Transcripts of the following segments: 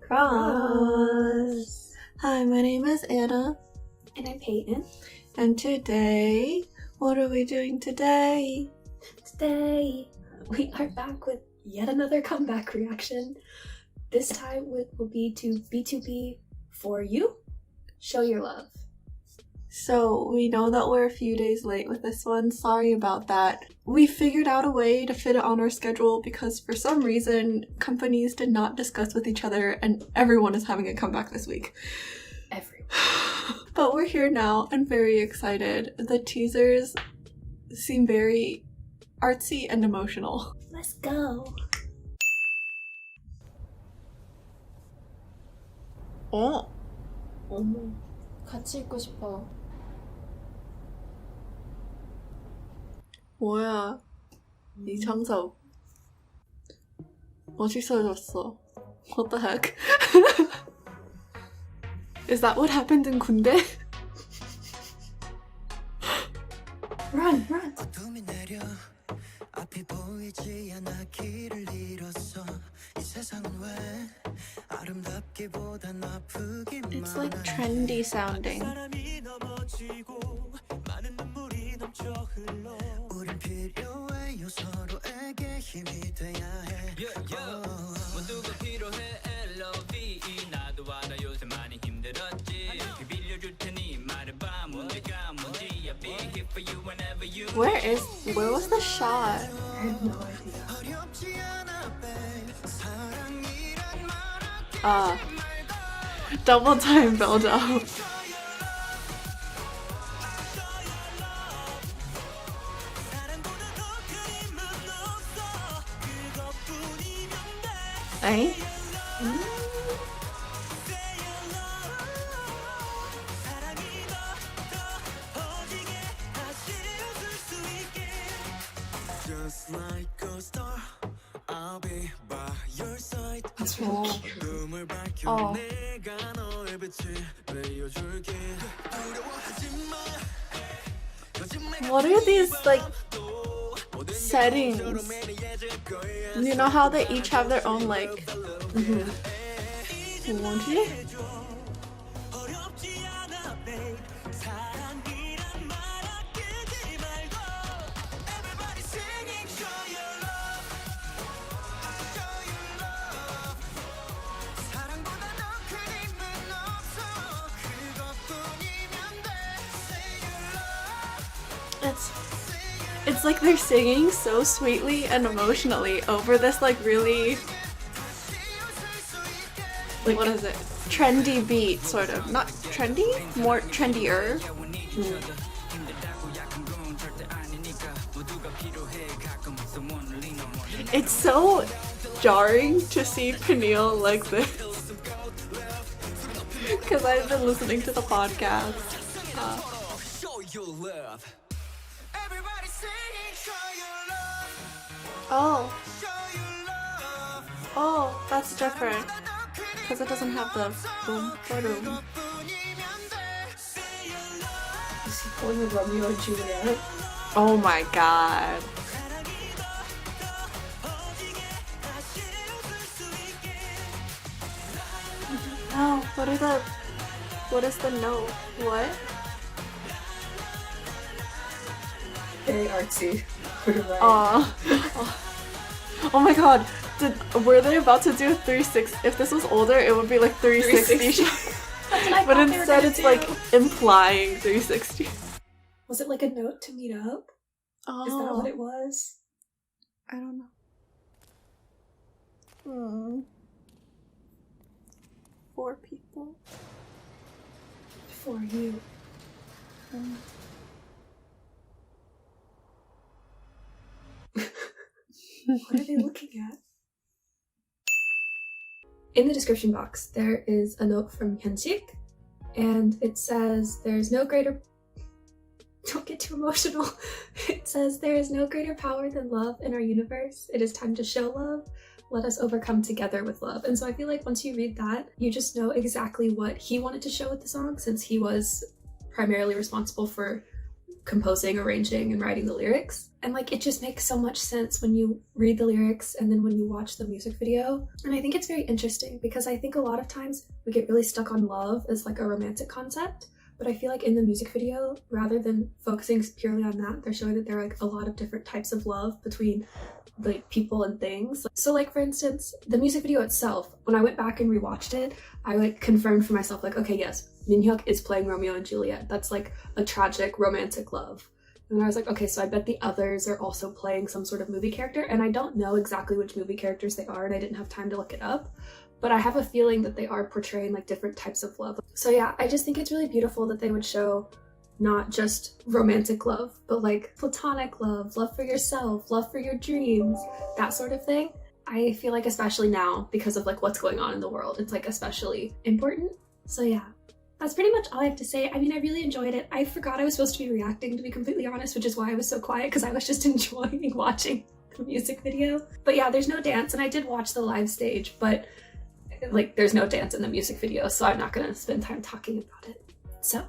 Cross. Hi, my name is Anna. And I'm Peyton. And today, what are we doing today? Today, we are back with yet another comeback reaction. This time will be to BTOB For You, Show Your Love. So, we know that we're a few days late with this one. Sorry about that. We figured out a way to fit it on our schedule because for some reason, companies did not discuss with each other and everyone is having a comeback this week. Everyone. But we're here now and very excited. The teasers seem very artsy and emotional. Let's go. 어? 같이 있고 싶어. 뭐야, 이창섭. 멋있어졌어. What the heck? Is that what happened in 군대? Run, run. It's like trendy sounding. Where was the shot? I have no idea. Double time build up. Eh? Just like a star, I'll be by your side. That's really cute. Oh. What are these, like, settings? You know how they each have their own, like, emoji? It's like they're singing so sweetly and emotionally over this like really, like, what is it? Trendy beat, sort of. Not trendy? More trendier. It's so jarring to see Peniel like this. Because I've been listening to the podcast. Oh, that's different. Because it doesn't have the boom, ba-doom. Is he pulling a Romeo and Juliet? Oh my god. No, what is the note? What? Very artsy. Right. Oh my god. Were they about to do 360? If this was older, it would be like 360. But instead it's like implying 360. Was it like a note to meet up? Oh. Is that what it was? I don't know. 4 people. For you. What are they looking at? In the description box, there is a note from Hyunsik, and it says, there's no greater... Don't get too emotional. It says, there is no greater power than love in our universe. It is time to show love. Let us overcome together with love. And so I feel like once you read that, you just know exactly what he wanted to show with the song, since he was primarily responsible for composing, arranging, and writing the lyrics. And like, it just makes so much sense when you read the lyrics and then when you watch the music video. And I think it's very interesting because I think a lot of times we get really stuck on love as like a romantic concept. But I feel like in the music video, rather than focusing purely on that, they're showing that there are like a lot of different types of love between like people and things. So like, for instance, the music video itself, when I went back and rewatched it, I like confirmed for myself, like, okay, yes, Minhyuk is playing Romeo and Juliet. That's like a tragic romantic love. And I was like, okay, so I bet the others are also playing some sort of movie character. And I don't know exactly which movie characters they are, and I didn't have time to look it up. But I have a feeling that they are portraying like different types of love. So yeah, I just think it's really beautiful that they would show not just romantic love, but like platonic love, love for yourself, love for your dreams, that sort of thing. I feel like especially now, because of like what's going on in the world, it's like especially important. So yeah. That's pretty much all I have to say. I mean, I really enjoyed it. I forgot I was supposed to be reacting, to be completely honest, which is why I was so quiet, because I was just enjoying watching the music video. But yeah, there's no dance, and I did watch the live stage, but like there's no dance in the music video, so I'm not gonna spend time talking about it. So,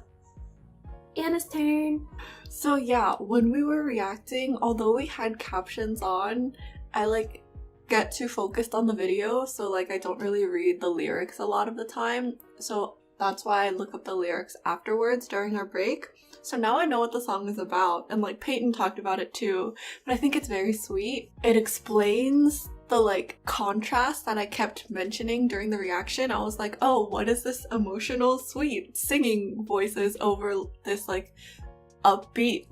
Anna's turn. So yeah, when we were reacting, although we had captions on, I like get too focused on the video, so like I don't really read the lyrics a lot of the time. So that's why I look up the lyrics afterwards during our break. So now I know what the song is about, and like Peyton talked about it too, but I think it's very sweet. It explains the like contrast that I kept mentioning during the reaction. I was like, oh, what is this emotional, sweet singing voices over this like upbeat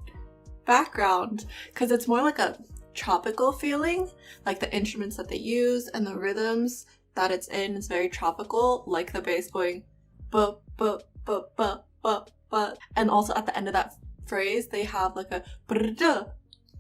background? Because it's more like a tropical feeling, like the instruments that they use and the rhythms that it's in is very tropical, like the bass going but, and also at the end of that phrase they have like a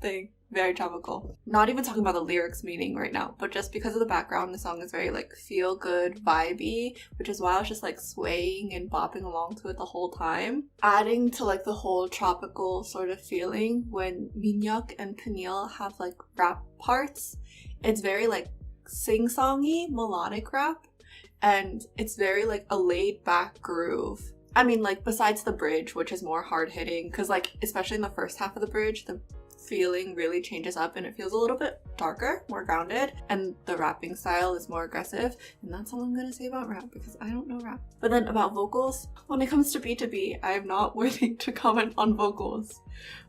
thing, very tropical. Not even talking about the lyrics meaning right now, but just because of the background, the song is very like feel good, vibey, which is why I was just like swaying and bopping along to it the whole time, adding to like the whole tropical sort of feeling. When Minhyuk and Peniel have like rap parts, it's very like sing-songy melodic rap, and it's very like a laid back groove. I mean, like besides the bridge, which is more hard hitting, because like especially in the first half of the bridge, the feeling really changes up and it feels a little bit darker, more grounded, and the rapping style is more aggressive. And that's all I'm gonna say about rap, because I don't know rap. But then about vocals, when it comes to BTOB, I am not worthy to comment on vocals,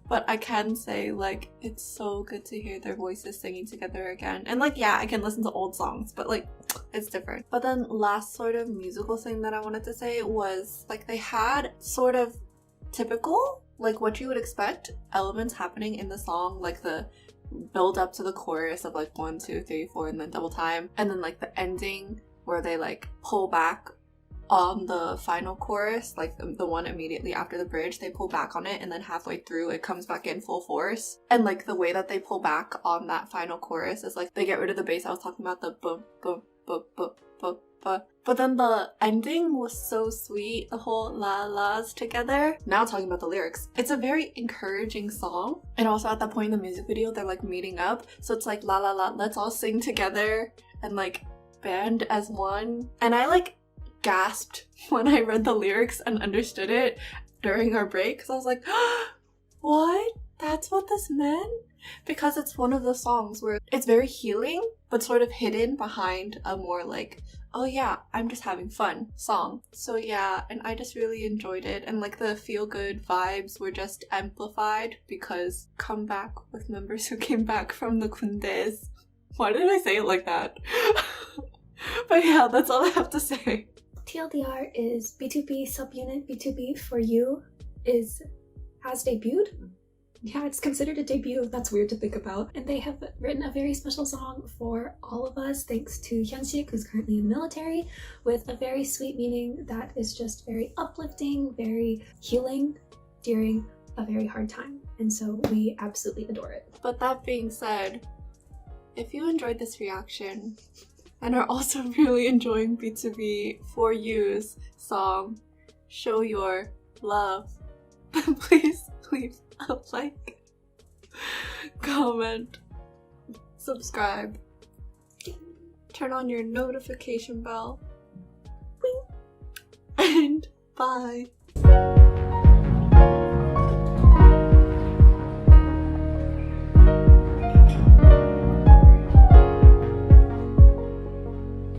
but I can say like it's so good to hear their voices singing together again. And like, yeah, I can listen to old songs, but like it's different. But then last sort of musical thing that I wanted to say was like they had sort of typical, like what you would expect elements happening in the song, like the build up to the chorus of like 1 2 3 4 and then double time, and then like the ending where they like pull back on the final chorus, like the one immediately after the bridge, they pull back on it, and then halfway through it comes back in full force. And like the way that they pull back on that final chorus is like they get rid of the bass. I was talking about the boom boom boom boom boom. But then the ending was so sweet, the whole la la's together. Now talking about the lyrics, it's a very encouraging song. And also at that point in the music video, they're like meeting up, so it's like la la la, let's all sing together and like band as one. And I like gasped when I read the lyrics and understood it during our break, because I was like, what? That's what this meant? Because it's one of the songs where it's very healing, but sort of hidden behind a more like, oh yeah, I'm just having fun song. So yeah, and I just really enjoyed it, and like the feel good vibes were just amplified because come back with members who came back from the kundes. Why did I say it like that? But yeah, that's all I have to say. TLDR is BTOB subunit BTOB for You has debuted. Yeah, it's considered a debut. That's weird to think about. And they have written a very special song for all of us, thanks to Hyunsik, who's currently in the military, with a very sweet meaning that is just very uplifting, very healing during a very hard time. And so we absolutely adore it. But that being said, if you enjoyed this reaction and are also really enjoying BTOB for You's song, Show Your Love, please leave a like, comment, subscribe, turn on your notification bell, and bye.